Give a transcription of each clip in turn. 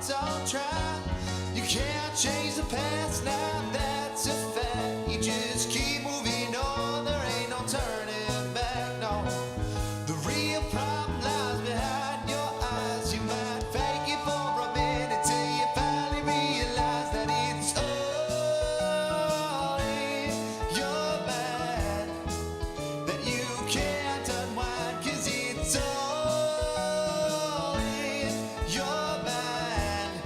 don't try. You can't change the past now, that's a fact. You just keep moving on, there ain't no turning back, no. The real problem lies behind your eyes. You might fake it for a minute till you finally realize that it's all in your mind, that you can't unwind, 'cause it's all in your mind,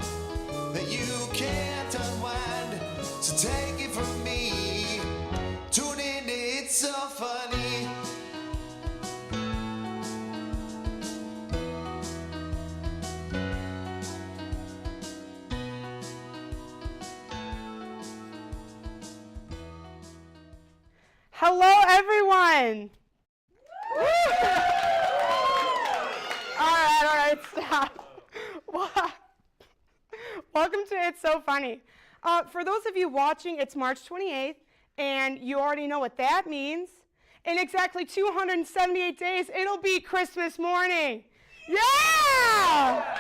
that you can't unwind. So take it from me, tune in, it's so funny. Hello, everyone. All right, stop. Welcome to It's So Funny. For those of you watching, it's March 28th, and you already know what that means. In exactly 278 days, it'll be Christmas morning. Yeah!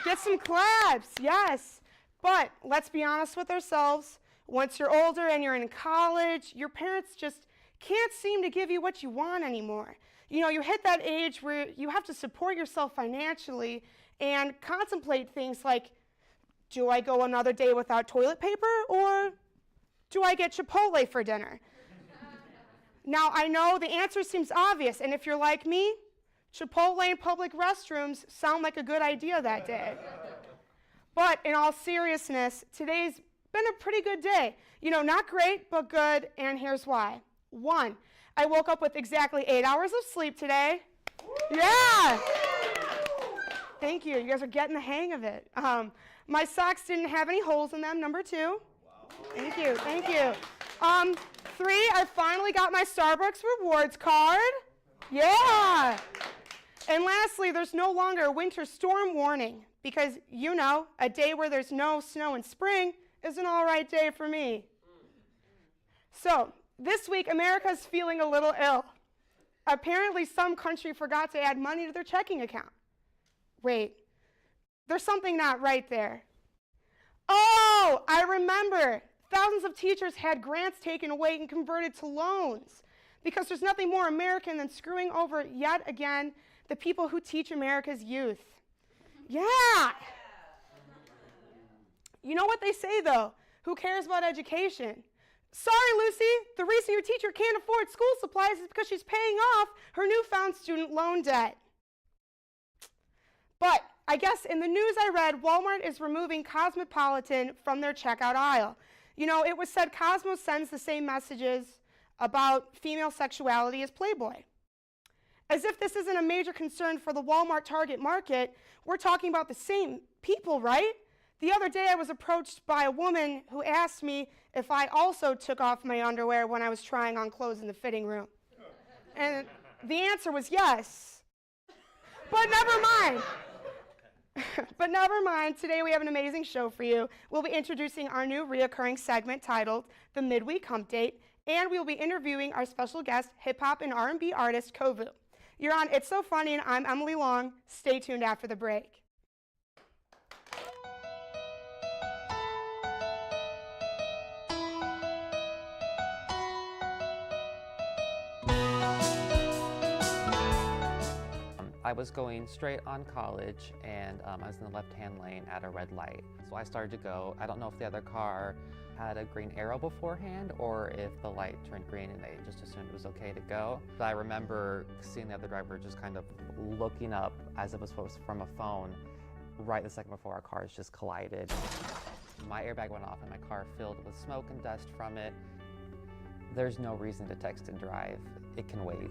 Get some claps, yes. But let's be honest with ourselves. Once you're older and you're in college, your parents just can't seem to give you what you want anymore. You know, you hit that age where you have to support yourself financially and contemplate things like, do I go another day without toilet paper, or do I get Chipotle for dinner? Now, I know the answer seems obvious, and if you're like me, Chipotle in public restrooms sound like a good idea that day. But in all seriousness, today's been a pretty good day. You know, not great, but good, and here's why. 1, I woke up with exactly 8 hours of sleep today. Yeah! Thank you. You guys are getting the hang of it. My socks didn't have any holes in them, number 2. Thank you, thank you. 3, I finally got my Starbucks rewards card. Yeah! And lastly, there's no longer a winter storm warning because, you know, a day where there's no snow in spring is an all right day for me. So, this week, America's feeling a little ill. Apparently, some country forgot to add money to their checking account. Wait, there's something not right there. Oh, I remember. Thousands of teachers had grants taken away and converted to loans because there's nothing more American than screwing over, yet again, the people who teach America's youth. Yeah. You know what they say, though? Who cares about education? Sorry, Lucy, the reason your teacher can't afford school supplies is because she's paying off her newfound student loan debt. But I guess in the news I read, Walmart is removing Cosmopolitan from their checkout aisle. You know, it was said Cosmo sends the same messages about female sexuality as Playboy. As if this isn't a major concern for the Walmart target market, we're talking about the same people, right? The other day I was approached by a woman who asked me if I also took off my underwear when I was trying on clothes in the fitting room. And the answer was yes. But never mind. But never mind, today we have an amazing show for you. We'll be introducing our new reoccurring segment titled The Midweek Hump Date, and we'll be interviewing our special guest, hip-hop and R&B artist, Kovu. You're on It's So Funny, and I'm Emily Long. Stay tuned after the break. I was going straight on college, and I was in the left-hand lane at a red light. So I started to go. I don't know if the other car had a green arrow beforehand or if the light turned green and they just assumed it was okay to go. But I remember seeing the other driver just kind of looking up as if it was from a phone right the second before our cars just collided. My airbag went off and my car filled with smoke and dust from it. There's no reason to text and drive. It can wait.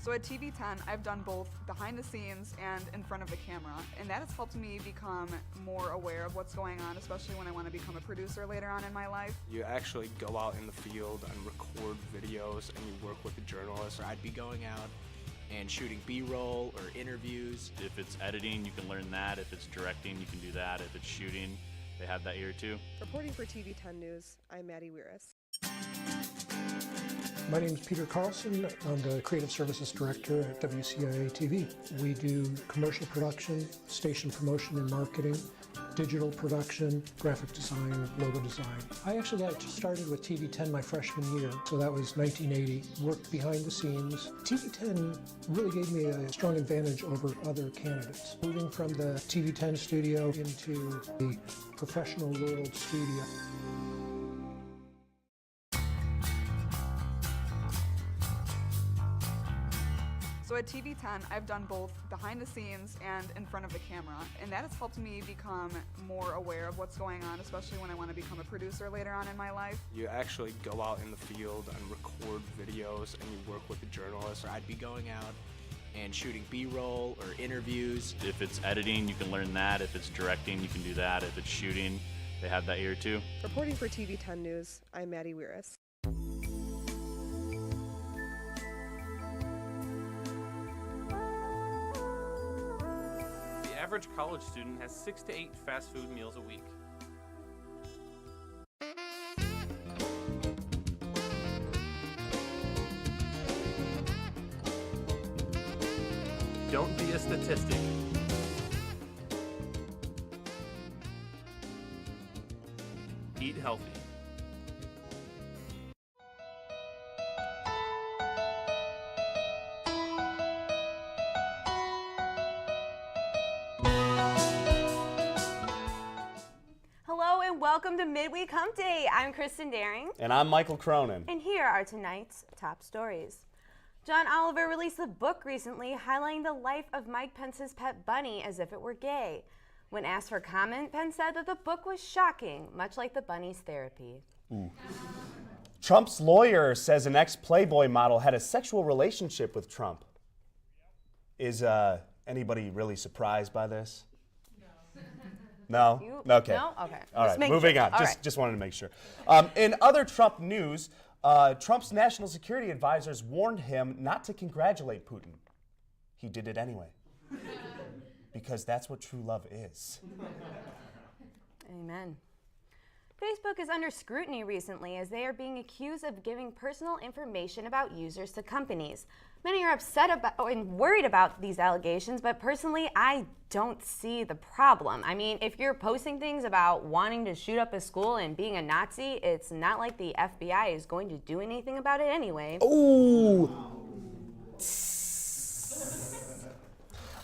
So at TV10, I've done both behind the scenes and in front of the camera, and that has helped me become more aware of what's going on, especially when I want to become a producer later on in my life. You actually go out in the field and record videos, and you work with the journalists. I'd be going out and shooting B-roll or interviews. If it's editing, you can learn that. If it's directing, you can do that. If it's shooting, they have that here too. Reporting for TV10 News, I'm Maddie Weiris. My name is Peter Carlson. I'm the Creative Services Director at WCIA TV. We do commercial production, station promotion and marketing, digital production, graphic design, logo design. I actually got started with TV10 my freshman year, so that was 1980. Worked behind the scenes. TV10 really gave me a strong advantage over other candidates. Moving from the TV10 studio into the professional world studio. So at TV10, I've done both behind the scenes and in front of the camera, and that has helped me become more aware of what's going on, especially when I want to become a producer later on in my life. You actually go out in the field and record videos, and you work with the journalists. I'd be going out and shooting B-roll or interviews. If it's editing, you can learn that. If it's directing, you can do that. If it's shooting, they have that here too. Reporting for TV10 News, I'm Maddie Weiris. The average college student has 6 to 8 fast food meals a week. Don't be a statistic. Eat healthy. Hello and welcome to Midweek Hump Day. I'm Kristen Daring. And I'm Michael Cronin. And here are tonight's top stories. John Oliver released a book recently highlighting the life of Mike Pence's pet bunny as if it were gay. When asked for comment, Pence said that the book was shocking, much like the bunny's therapy. Ooh. Trump's lawyer says an ex-Playboy model had a sexual relationship with Trump. Is anybody really surprised by this? No? Okay. No? Okay. All right, moving on. Just wanted to make sure. In other Trump news, Trump's national security advisors warned him not to congratulate Putin. He did it anyway. Because that's what true love is. Amen. Facebook is under scrutiny recently as they are being accused of giving personal information about users to companies. Many are upset about and worried about these allegations, but personally, I don't see the problem. I mean, if you're posting things about wanting to shoot up a school and being a Nazi, it's not like the FBI is going to do anything about it anyway. Ooh!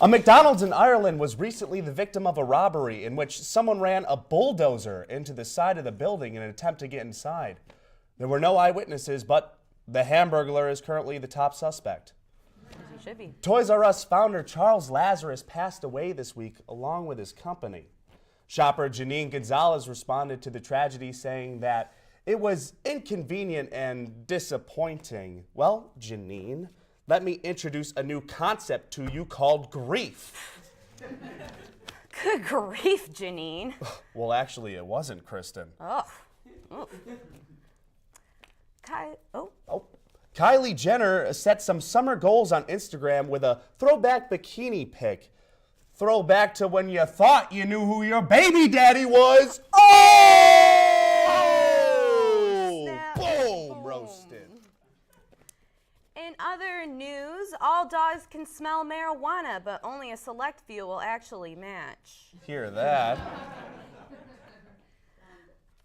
A McDonald's in Ireland was recently the victim of a robbery in which someone ran a bulldozer into the side of the building in an attempt to get inside. There were no eyewitnesses, but the Hamburglar is currently the top suspect. As he should be. Toys R Us founder Charles Lazarus passed away this week along with his company. Shopper Janine Gonzalez responded to the tragedy saying that it was inconvenient and disappointing. Well, Janine, let me introduce a new concept to you called grief. Good grief, Janine. Well, actually, it wasn't, Kristen. Oh. Kylie Jenner set some summer goals on Instagram with a throwback bikini pic. Throwback to when you thought you knew who your baby daddy was. Oh! Boom! Roasted. In other news, all dogs can smell marijuana, but only a select few will actually match. Hear that.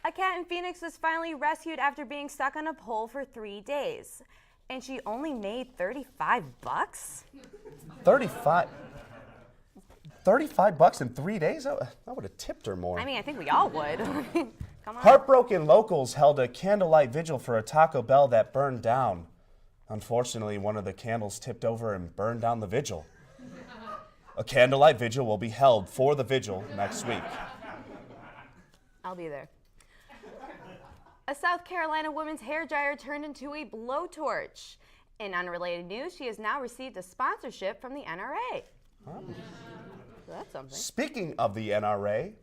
A cat in Phoenix was finally rescued after being stuck on a pole for 3 days. And she only made $35? 35? $35 in 3 days? I would have tipped her more. I mean, I think we all would. Come on. Heartbroken locals held a candlelight vigil for a Taco Bell that burned down. Unfortunately, one of the candles tipped over and burned down the vigil. A candlelight vigil will be held for the vigil next week. I'll be there. A South Carolina woman's hairdryer turned into a blowtorch. In unrelated news, she has now received a sponsorship from the NRA. Oh. So that's something. Speaking of the NRA,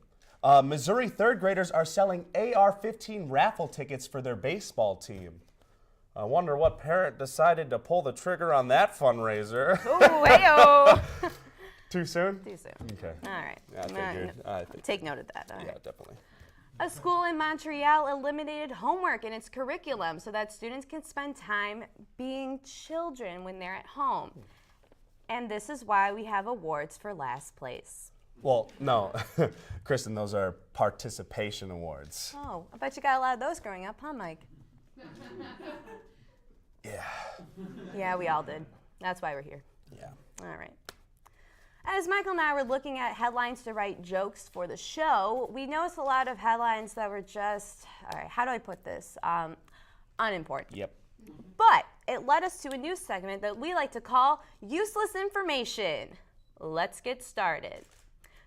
Missouri third graders are selling AR-15 raffle tickets for their baseball team. I wonder what parent decided to pull the trigger on that fundraiser. Oh, hey-oh. Too soon? Too soon. Okay. All right. Yeah, I figured. Take note of that. All Yeah, right. definitely. A school in Montreal eliminated homework in its curriculum so that students can spend time being children when they're at home. And this is why we have awards for last place. Well, no, Kristen, those are participation awards. Oh, I bet you got a lot of those growing up, huh, Mike? Yeah. Yeah, we all did. That's why we're here. Yeah. All right. As Michael and I were looking at headlines to write jokes for the show, we noticed a lot of headlines that were just, all right, how do I put this? Unimportant. Yep. But it led us to a news segment that we like to call Useless Information. Let's get started.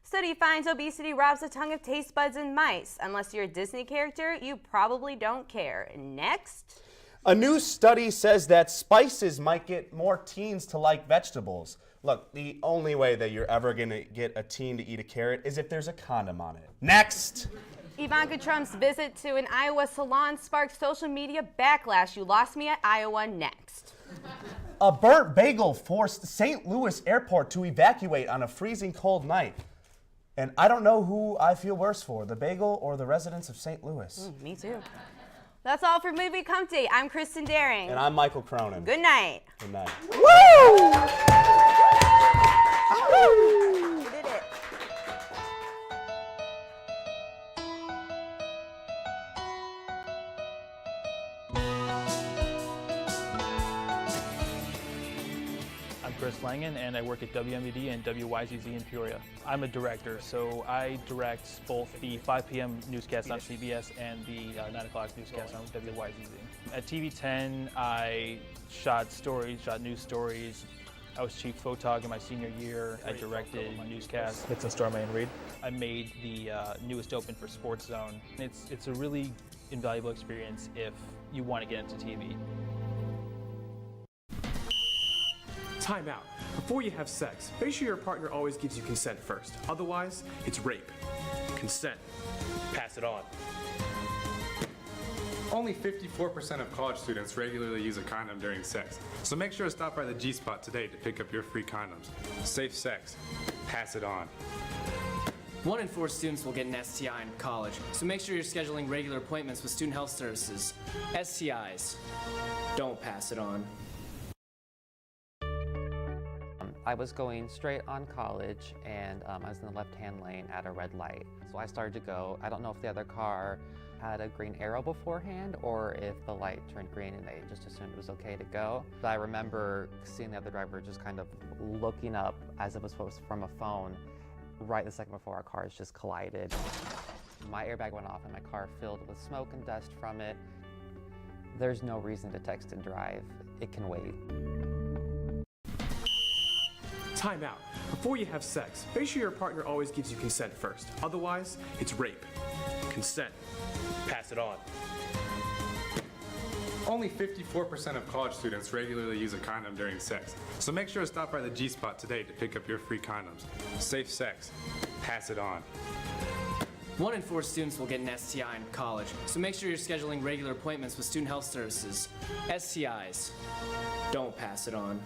Study finds obesity robs the tongue of taste buds in mice. Unless you're a Disney character, you probably don't care. Next. A new study says that spices might get more teens to like vegetables. Look, the only way that you're ever going to get a teen to eat a carrot is if there's a condom on it. Next! Ivanka Trump's visit to an Iowa salon sparked social media backlash. You lost me at Iowa. Next. A burnt bagel forced St. Louis airport to evacuate on a freezing cold night. And I don't know who I feel worse for, the bagel or the residents of St. Louis. Me too. That's all for Movie Comedy. I'm Kristen Daring. And I'm Michael Cronin. Good night. Good night. Woo! We did it. I'm Chris Langen, and I work at WMED and WYZZ in Peoria. I'm a director, so I direct both the 5 p.m. newscast on CBS and the 9 o'clock newscast on WYZZ. At TV10, I shot news stories. I was chief photog in my senior year. I directed newscasts. It's in Stormy and Reed. I made the newest open for Sports Zone. It's a really invaluable experience if you want to get into TV. Time out. Before you have sex, make sure your partner always gives you consent first. Otherwise, it's rape. Consent. Pass it on. Only 54% of college students regularly use a condom during sex, so make sure to stop by the G-Spot today to pick up your free condoms. Safe sex. Pass it on. 1 in 4 students will get an STI in college, so make sure you're scheduling regular appointments with Student Health Services. STIs. Don't pass it on. I was going straight on college, and I was in the left-hand lane at a red light. So I started to go. I don't know if the other car had a green arrow beforehand or if the light turned green and they just assumed it was okay to go. But I remember seeing the other driver just kind of looking up as if it was from a phone right the second before our cars just collided. My airbag went off and my car filled with smoke and dust from it. There's no reason to text and drive. It can wait. Time out. Before you have sex, make sure your partner always gives you consent first. Otherwise, it's rape. Consent. Pass it on. Only 54% of college students regularly use a condom during sex, so make sure to stop by the G-Spot today to pick up your free condoms. Safe sex. Pass it on. 1 in 4 students will get an STI in college, so make sure you're scheduling regular appointments with Student Health Services. STIs. Don't pass it on.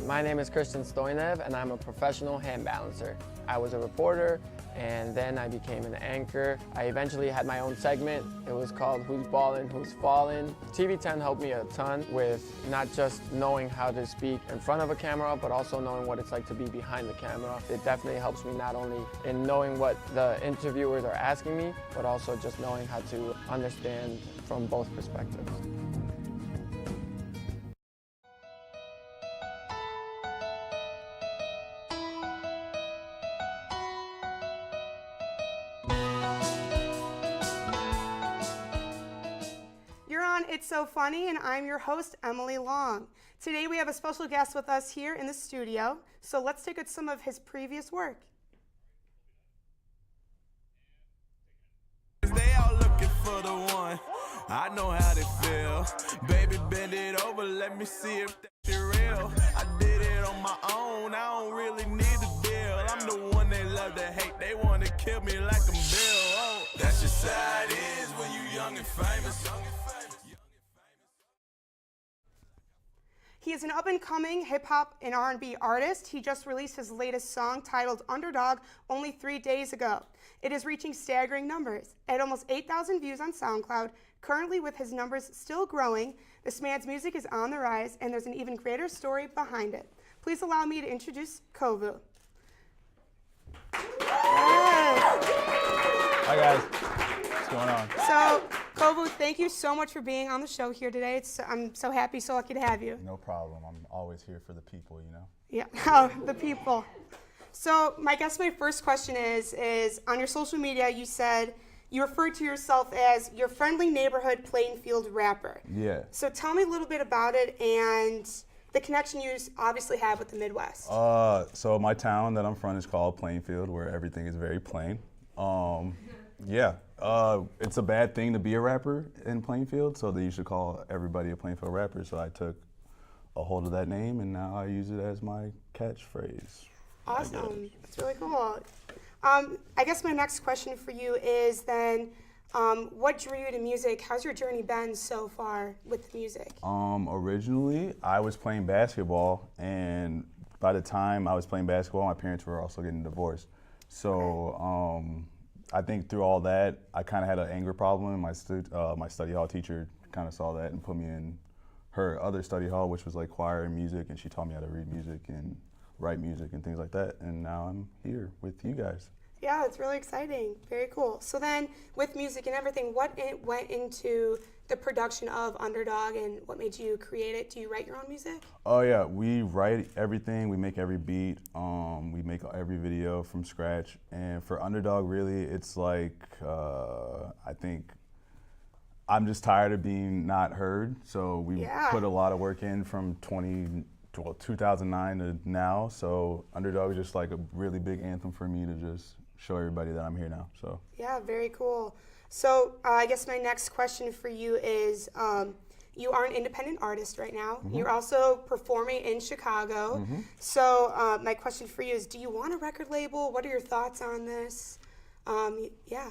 My name is Christian Stoinev, and I'm a professional hand balancer. I was a reporter, and then I became an anchor. I eventually had my own segment. It was called Who's Ballin', Who's Fallin'. TV10 helped me a ton with not just knowing how to speak in front of a camera, but also knowing what it's like to be behind the camera. It definitely helps me not only in knowing what the interviewers are asking me, but also just knowing how to understand from from both perspectives. You're on It's So Funny, and I'm your host, Emily Long. Today we have a special guest with us here in the studio, so let's take at some of his previous work. They all looking for the one. I know how they feel. Baby, bend it over, let me see if that's real. I did it on my own, I don't really need a deal. I'm the one they love to hate, they want to kill me like I'm Bill. Oh, that's just how it is when you young and famous. He is an up-and-coming hip-hop and R&B artist. He just released his latest song titled Underdog only 3 days ago. It is reaching staggering numbers at almost 8,000 views on SoundCloud. Currently, with his numbers still growing, this man's music is on the rise, and there's an even greater story behind it. Please allow me to introduce Kovu. Yes. Hi guys, what's going on? So, Kovu, thank you so much for being on the show here today. I'm so happy, so lucky to have you. No problem. I'm always here for the people, you know? Yeah, oh, the people. So, my first question is on your social media, you said you refer to yourself as your friendly neighborhood playing field rapper. Yeah. So, tell me a little bit about it and the connection you obviously have with the Midwest. So my town that I'm from is called Plainfield, where everything is very plain. Yeah, it's a bad thing to be a rapper in Plainfield, so they used to call everybody a Plainfield rapper. So I took a hold of that name, and now I use it as my catchphrase. Awesome. That's really cool. I guess my next question for you is then, what drew you to music? How's your journey been so far with music? Originally, I was playing basketball, and by the time I was playing basketball, my parents were also getting divorced. So I think through all that, I kind of had an anger problem. My study hall teacher kind of saw that and put me in her other study hall, which was like choir and music, and she taught me how to read music and write music and things like that. And now I'm here with you guys. Yeah, it's really exciting. Very cool. So then, with music and everything, what went into the production of Underdog, and what made you create it? Do you write your own music? Oh yeah, we write everything. We make every beat. We make every video from scratch. And for Underdog, really, it's like I think I'm just tired of being not heard. So we put a lot of work in from 2009 to now. So Underdog is just like a really big anthem for me to just show everybody that I'm here now. So yeah, very cool. So I guess my next question for you is, you are an independent artist right now. Mm-hmm. You're also performing in Chicago. Mm-hmm. So my question for you is, do you want a record label? What are your thoughts on this? Yeah.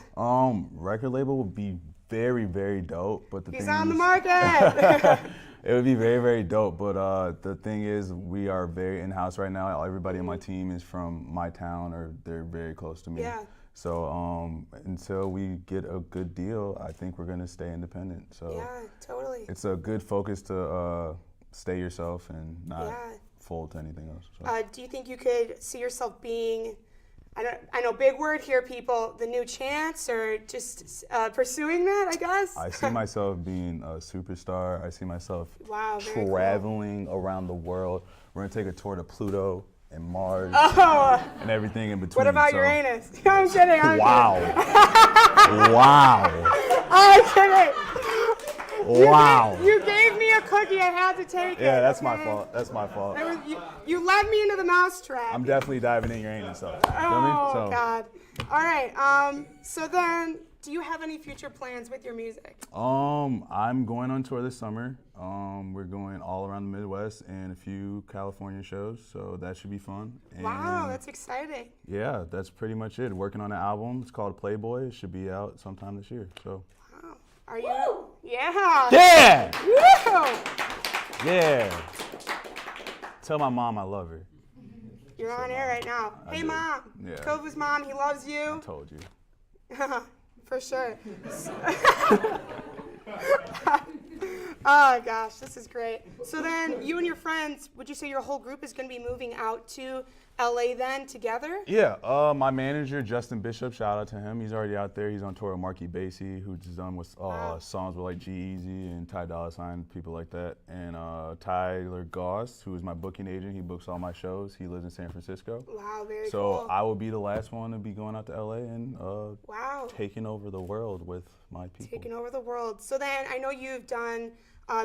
Record label would be very, very dope. But He's on the market. It would be very, very dope, but the thing is, we are very in-house right now. Everybody on my team is from my town, or they're very close to me. Yeah. So until we get a good deal, I think we're gonna stay independent. So yeah, totally. It's a good focus to stay yourself and not fold to anything else. So. Do you think you could see yourself being, I know, big word here, people, the new Chance, or just pursuing that, I guess? I see myself being a superstar. I see myself traveling around the world. We're gonna take a tour to Pluto and Mars and everything in between. What about Uranus? I'm kidding. Wow. Wow. I'm kidding. Wow. You gave me a cookie. I had to take it. Yeah, that's my fault. That's my fault. You led me into the mousetrap. I'm definitely diving in Uranus, though. Oh, God. All right. So then, do you have any future plans with your music? I'm going on tour this summer. We're going all around the Midwest and a few California shows, so that should be fun. And wow, that's exciting. Yeah, that's pretty much it. Working on an album. It's called Playboy. It should be out sometime this year. So. Wow. Are you? Woo! Yeah. Yeah. Woo! Yeah. Tell my mom I love her. You're on air right now. Hey, Mom. Yeah. Kovu's mom, he loves you. I told you. For sure. Oh, gosh, this is great. So then, you and your friends, would you say your whole group is going to be moving out to LA then together? Yeah, my manager, Justin Bishop, shout out to him. He's already out there. He's on tour with Marky Basie, who's done with songs with like G-Eazy and Ty Dolla $ign, people like that. And Tyler Goss, who is my booking agent. He books all my shows. He lives in San Francisco. Wow, very cool. cool. So I will be the last one to be going out to LA and wow, taking over the world with my people. Taking over the world. So then I know you've done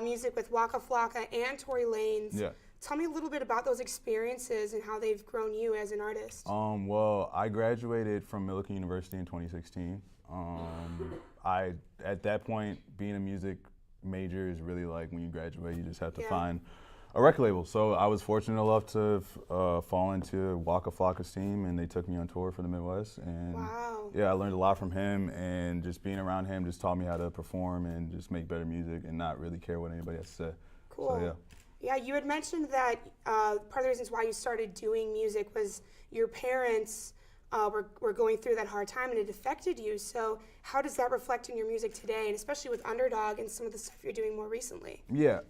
music with Waka Flocka and Tory Lanez. Yeah. Tell me a little bit about those experiences and how they've grown you as an artist. Well, I graduated from Millikan University in 2016. At that point, being a music major is really like when you graduate, you just have to find a record label. So I was fortunate enough to fall into Waka Flocka's team, and they took me on tour for the Midwest. And yeah, I learned a lot from him, and just being around him just taught me how to perform and just make better music and not really care what anybody has to say. Cool. So, yeah. Yeah, you had mentioned that part of the reasons why you started doing music was your parents were going through that hard time and it affected you. So how does that reflect in your music today, and especially with Underdog and some of the stuff you're doing more recently? Yeah,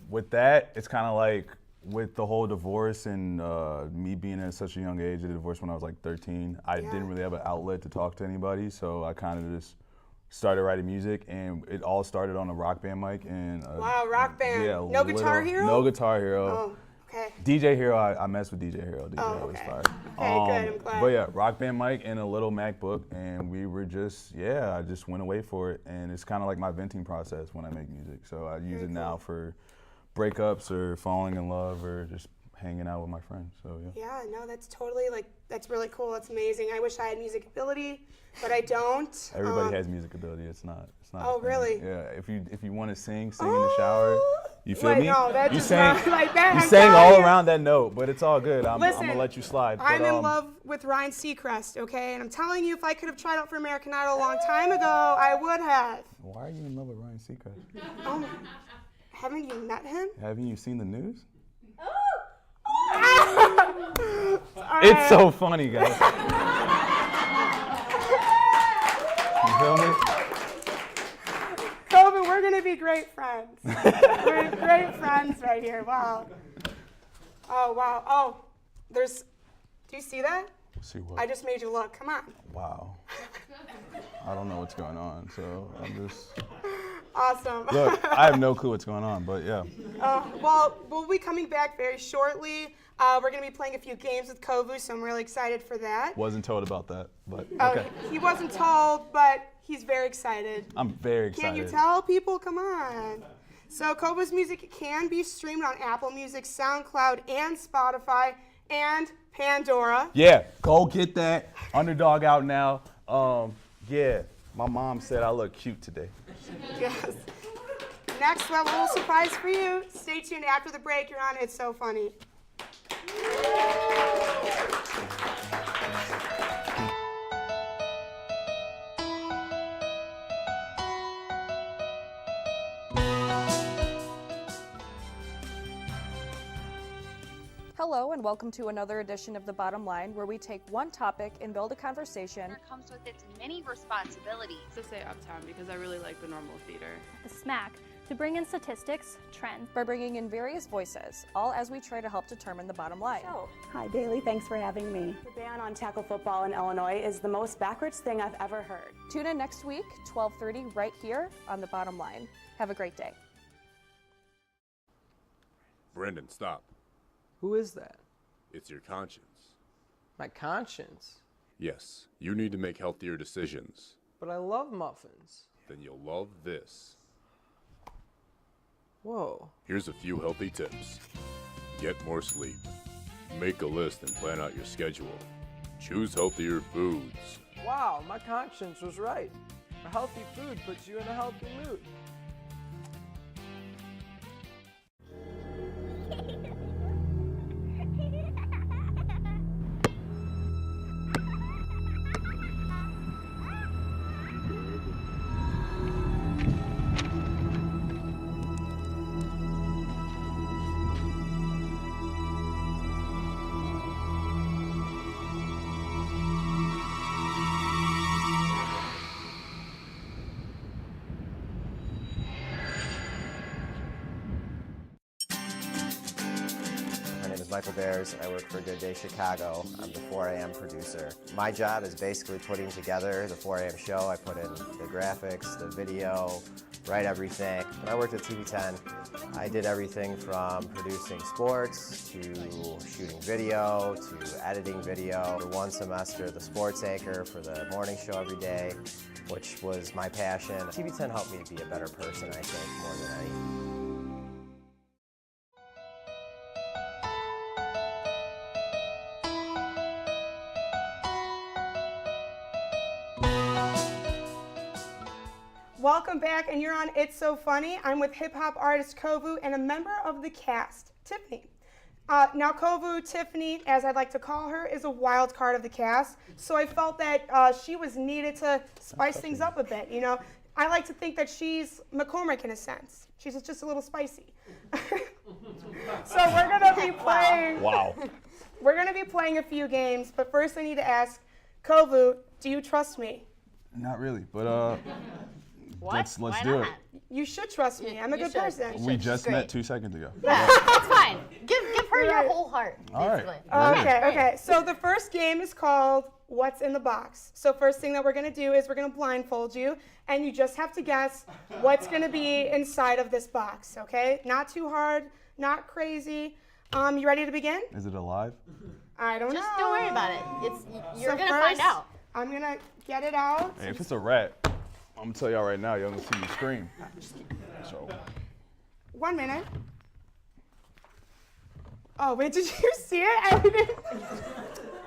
with that, it's kind of like with the whole divorce and me being at such a young age, I divorced when I was like 13. I didn't really have an outlet to talk to anybody, so I kind of just started writing music, and it all started on a Rock Band mic. And wow, Rock Band. Yeah, no Guitar Hero? No Guitar Hero. Oh, okay. DJ Hero, I messed with DJ Hero. DJ Hero was fire. Okay, good, I'm glad. But yeah, Rock Band mic and a little MacBook, and we were just, I just went away for it. And it's kind of like my venting process when I make music. So I use it now for breakups or falling in love or just hanging out with my friends. So yeah, no, that's totally that's really cool. That's amazing. I wish I had music ability, but I don't. Everybody has music ability. It's not. Oh, really? Yeah. If you want to sing in the shower. You feel me? No, that you does sang, not like that. You I'm sang all telling you. around that note, but it's all good. I'm Listen, gonna let you slide. I'm but, in love with Ryan Seacrest, okay? And I'm telling you, if I could have tried out for American Idol a long time ago, I would have. Why are you in love with Ryan Seacrest? Oh my, haven't you met him? Haven't you seen the news? All It's right. so funny, guys. You feel me? Kobe, we're gonna be great friends. We're great friends right here. Wow. Oh wow. Oh, do you see that? See what? I just made you look. Come on. Wow. I don't know what's going on, so I'm just. Awesome. Look, I have no clue what's going on, but yeah. Well, we'll be coming back very shortly. We're going to be playing a few games with Kovu, so I'm really excited for that. Wasn't told about that, but okay. He wasn't told, but he's very excited. I'm very excited. Can't you tell people? Come on. So Kovu's music can be streamed on Apple Music, SoundCloud, and Spotify, and Pandora. Yeah, go get that. Underdog out now. Yeah, my mom said I look cute today. Yes. Next, we'll have a little surprise for you. Stay tuned after the break. You're on It's So Funny. Hello and welcome to another edition of The Bottom Line, where we take one topic and build a conversation. Comes with its many responsibilities. To say Uptown because I really like the normal theater. The Smack, to bring in statistics, trends. By bringing in various voices, all as we try to help determine the bottom line. Hi, Bailey. Thanks for having me. The ban on tackle football in Illinois is the most backwards thing I've ever heard. Tune in next week, 12:30, right here on The Bottom Line. Have a great day. Brendan, stop. Who is that? It's your conscience. My conscience? Yes, you need to make healthier decisions. But I love muffins. Then you'll love this. Whoa. Here's a few healthy tips. Get more sleep. Make a list and plan out your schedule. Choose healthier foods. Wow, my conscience was right. A healthy food puts you in a healthy mood. Michael Bears. I work for Good Day Chicago. I'm the 4 a.m. producer. My job is basically putting together the 4 a.m. show. I put in the graphics, the video, write everything. When I worked at TV10, I did everything from producing sports to shooting video to editing video. For one semester, the sports anchor for the morning show every day, which was my passion. TV10 helped me to be a better person, I think, more than anything. Welcome back, and you're on It's So Funny. I'm with hip-hop artist Kovu and a member of the cast, Tiffany. Now, Kovu, Tiffany, as I'd like to call her, is a wild card of the cast, so I felt that she was needed to spice things up a bit, you know. I like to think that she's McCormick in a sense. She's just a little spicy. So we're going to be playing... Wow. We're going to be playing a few games, but first I need to ask, Kovu, do you trust me? Not really, but let's do it. You should trust me. I'm a good person. We just met 2 seconds ago. That's fine. Give her your whole heart, All right. basically. Okay. So the first game is called What's in the Box. So first thing that we're going to do is we're going to blindfold you, and you just have to guess what's going to be inside of this box, okay? Not too hard, not crazy. You ready to begin? Is it alive? I don't know. Just don't worry about it. You're So going to find first, out. I'm going to get it out. Hey, if it's a rat, I'm gonna tell y'all right now, y'all gonna see me scream. So. 1 minute. Oh, wait, did you see it? I didn't.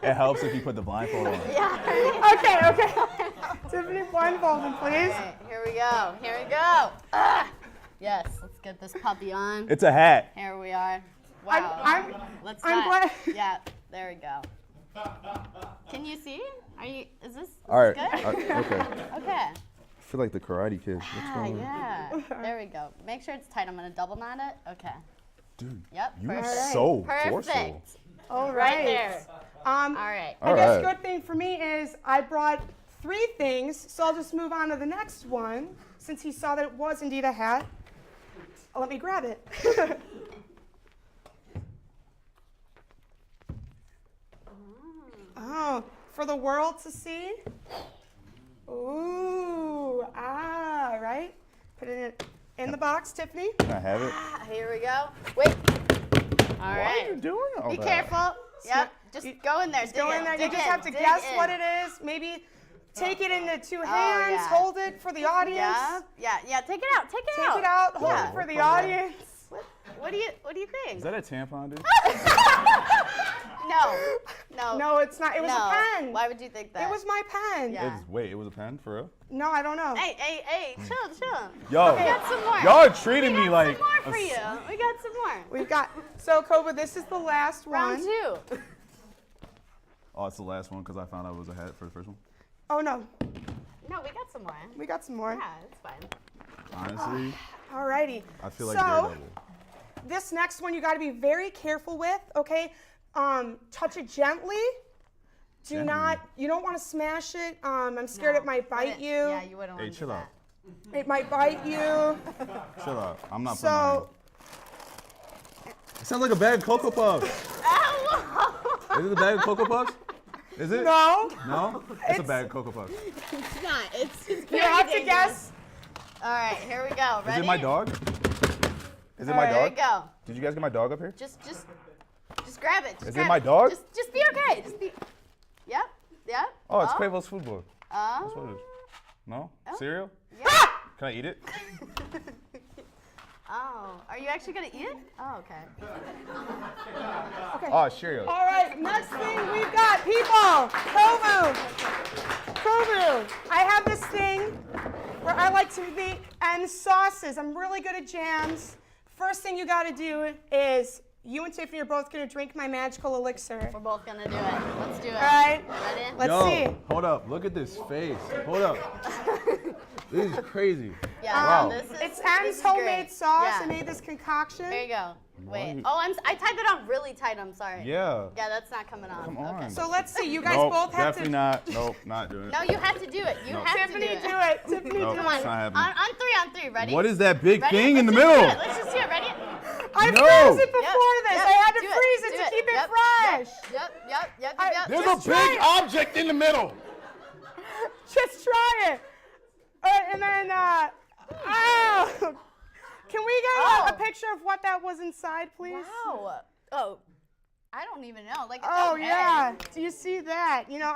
It helps if you put the blindfold on. Yeah. Okay. Tiffany, blindfolded, please. Okay, here we go. Yes, let's get this puppy on. It's a hat. Here we are. Wow. Let's I'm glad. Yeah, there we go. Can you see? Is this All right. good? Okay. Okay. I feel like the Karate Kid. What's going on? Yeah. There we go. Make sure it's tight. I'm gonna double knot it. Okay. Dude. Yep. You are perfect. so Perfect. forceful. All Right right. there. All right. I guess good thing for me is I brought 3 things, so I'll just move on to the next one since he saw that it was indeed a hat. Let me grab it. Oh, for the world to see? Ooh, right? Put it in the box, Tiffany. Can I have it? Here we go. Wait. All right. Why are you doing all Be that? careful. Yep. Just go in there. Just go in there. You Dig just in, have to dig guess in. what it is. Maybe take it into 2 hands, yeah. hold it for the audience. Yeah. Take it out. Take it out. Take it out, hold Yeah. it for the audience. What do you think? Is that a tampon, dude? No, it's not. It was a pen. Why would you think that? It was my pen. Yeah. Wait, it was a pen? For real? No, I don't know. Hey, chill. Yo, We got some more. y'all are treating me like Some more for you. We got some more. We've got, so Kova, this is the last Round one. 2. Oh, it's the last one because I found out it was a hat for the first one? Oh, no. No, we got some more. We got some more. Yeah, it's fine. Honestly, Alrighty. I feel like so, Daredevil. this next one you got to be very careful with, okay? Touch it gently. You don't want to smash it. I'm scared it might bite you. Yeah, you wouldn't want Hey, to do chill that. out. It might bite you. Chill out. I'm not So, putting It sounds like a bag of Cocoa Puffs. Is it a bag of Cocoa Puffs? Is it? No. No? It's a bag of Cocoa Puffs. It's not. It's you very have to dangerous. guess. All right, here we go. Ready? Is it my dog? Is it All my right, dog? here we go. Did you guys get my dog up here? Just grab it. Just Is grab it my dog? Just be okay. Just be. Yep. Oh, it's Quavo's food bowl. Oh. That's what it is. No? Cereal? Yeah. Can I eat it? Oh, are you actually gonna eat it? Oh, okay. Oh, it's Cheerios. All right, next thing we've got, people, Kovu. I have this thing where I like to make sauces. I'm really good at jams. First thing you got to do is you and Tiffany are both going to drink my magical elixir. We're both gonna do it. Let's do it. All right. Ready? Let's see. Hold up. Look at this face. Hold up. This is crazy. Yeah, Wow. no, this It's is M's homemade great. sauce. Yeah. I made this concoction. There you go. Wait. Why? Oh, I tied it on really tight. I'm sorry. Yeah. Yeah, that's not coming on. Come on. Okay. So let's see. You guys Nope, both have definitely to. not. Nope, not doing it. No, you have to do it. You No. have Tiffany, to do do it. it. Tiffany, Nope, do Come on. it's not happening. On three. Ready? What is that big Ready? thing in the Let's just middle? do it. Let's just do it. Ready? I No. froze it before this. Yep, I had to do freeze it do to keep it Yep, fresh. Yep. There's a Just big try it. object in the middle. Just try it. All right, and then, oh. Can we get a picture of what that was inside, please? Wow. Oh, I don't even know. Like, it's Oh, okay. yeah. Do you see that? You know,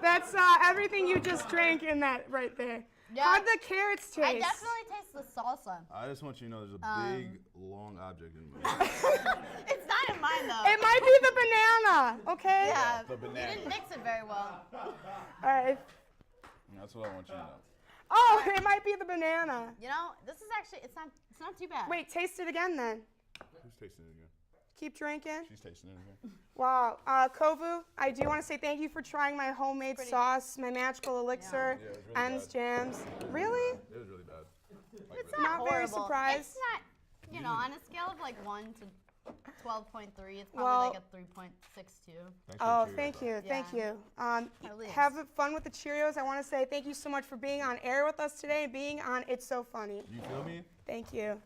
that's everything you just drank in that right there. Yeah. How'd the carrots taste? I definitely taste the salsa. I just want you to know there's a big, long object in there. It's not in mine, though. It might be the banana, okay? Yeah. The banana. You didn't mix it very well. All right. That's what I want you to know. Oh, it might be the banana. You know, this is actually, it's not too bad. Wait, taste it again then. Who's tasting it again? Keep drinking. She's tasting it again. Wow. Kovu, I do want to say thank you for trying my homemade sauce, my magical elixir, Yeah, it was really Ems bad. jams. Really? It was really bad. It's Not not very horrible. surprised. It's not, you know, on a scale of like 1 to 12.3, it's probably Well- like a 3.62. Oh, thank you, thank Yeah. you. Really is. Have fun with the Cheerios. I want to say thank you so much for being on air with us today and being on It's So Funny. You feel me? Thank you.